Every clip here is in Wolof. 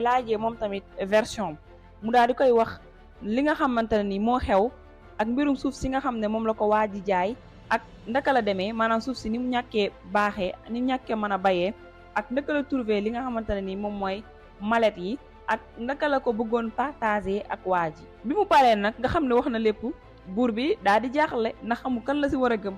laajee moom tamit version mu daal di koy wax li nga xamante ne ni moo xew ak mbirum suuf si nga xam ne moom la ko waa ji jaay ak ndaka la demee maanaam suuf si ni mu ñàkkee baaxee ni mu ñàkkee mën a bayee ak ndaka la trouver li nga xamante ne ni moom mooy mallette yi ak ndaka la ko bëggoon partager ak waa ji. bi mu paree nag nga xam ne wax na lépp buur bi daal di jaaxle ndax xamu kan la si war a gëm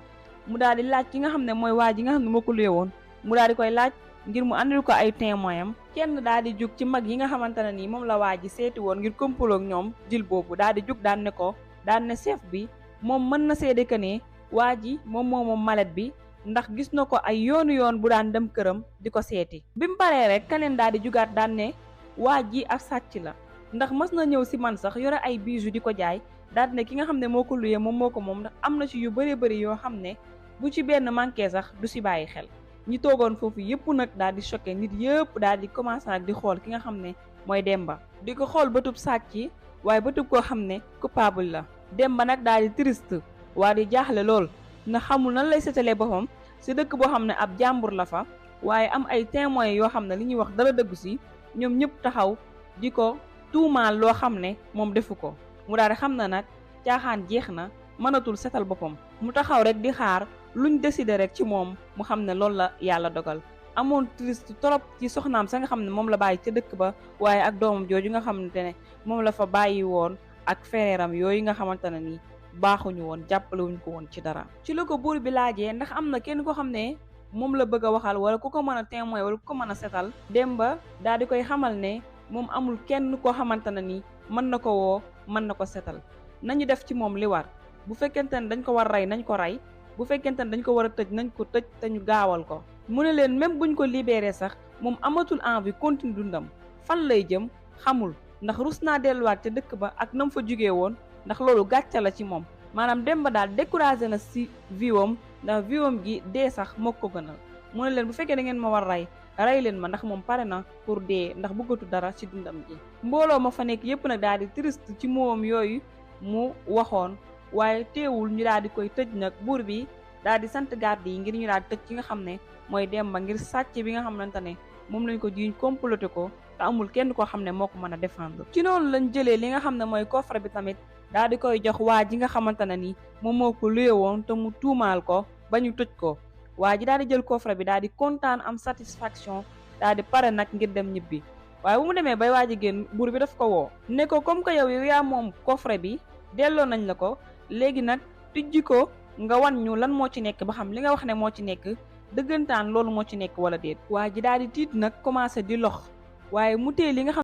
mu daal di laaj ki nga xam ne mooy waa ji nga xam ne moo ko luye woon mu daal di koy laaj ngir mu andil ko ay témoin am kenn daal di jug ci mag yi nga xamante ne ni moom la waa ji seeti woon ngir kompaloo ak ñoom dil boobu daal di jug daan ne ko daan ne chef bi moom mën na seede que ne waa ji moom mallette bi ndax gis na ko ay yoon bu daan dem këram di ko seeti. bi mu paree rek keneen daal di jugaat daan ne waa ji ab sàcc la ndax mës na ñëw si man sax yore ay bijoux di ko jaay daal di ne ki nga xam ne moo ko luyee moom moo ko moom ndax am na ci yu bëree bëri yoo xam ne bu ci benn manqué sax du si bàyyi xel. ñi toogoon foofu yëpp nag daal di choqué nit yëpp daal di commencé nag di xool ki nga xam ne mooy Demba di ko xool bëtub sàcc waaye bëtub koo xam ne coupable la. Demba nag daal di triste waa di jaaxle lool na xamul nan lay setalee boppam si dëkk boo xam ne ab jàmbur la fa waaye am ay témoins yoo xam ne li ñuy wax dara dëggu si ñoom ñëpp taxaw di ko tuumaal loo xam ne moom defu ko mu daal di xam na nag caaxaan jeex na mënatul setal boppam mu taxaw rek di xaar luñ décider rek ci moom mu xam ne loolu la yàlla dogal. amoon triste trop ci soxnaam sa nga xam ne moom la bàyyi ca dëkk ba waaye ak doomam jooju nga xamante ne moom la fa bàyyi woon ak fereeram yooyu nga xamante ne ni baaxuñu woon jàppalewuñ ko woon ci dara. ci la ko buur bi laajee ndax am na kenn ko xam ne moom la bëgg a waxal wala ku ko mën a témoin wala ku ko mën a setal Demba daal di koy xamal ne moom amul kenn koo xamante ne ni mën na ko woo mën na ko setal nañu def ci moom li war bu fekkente ne dañ ko war rey nañ ko rey bu fekkente ne dañ ko war a tëj nañ ko tëj te ñu gaawal ko. mu ne leen même buñ ko libéré sax moom amatul envie continue dundam fan lay jëm xamul ndax rus naa delluwaat ca dëkk ba ak nam fa jugee woon ndax loolu gàcce la ci moom maanaam Demba daal découragé na si viwam ndax viwam gi dee sax moo ko gënal. mu ne leen bu fekkee da ngeen ma war rey leen ma ndax moom pare na pour dee ndax bëggatu dara ci dundam gi. mbooloo ma fa nekk yépp nag daal di triste ci moom yooyu mu waxoon waaye teewul ñu daal di koy tëj nag buur bi daal di sant garde yi ngir ñu daal di tëj ci nga xam ne mooy Demba ngir sàcc bi nga xamante ne moom lañ ko jiiñ comploté ko te amul kenn koo xam ne moo ko mën a défendre. ci noonu lañ jëlee li nga xam ne mooy coffre bi tamit daal di koy jox waa ji nga xamante ne ni moom moo ko luye woon te mu tuumaal ko ba ñu tëj ko waa ji daal di jël coffre bi daal di kontaan am satisfaction daal di pare nag ngir dem ñibbi waaye bu mu demee bay waa ji génn buur bi daf ko woo ne ko comme que yow yaa moom coffre bi delloo nañ la ko léegi nag tijji ko nga wan ñu lan moo ci nekk ba xam li nga wax ne moo ci nekk dëggantaan loolu moo ci nekk wala déet. waa ji daal di tiit nag commencé di lox waaye mu téye li nga xam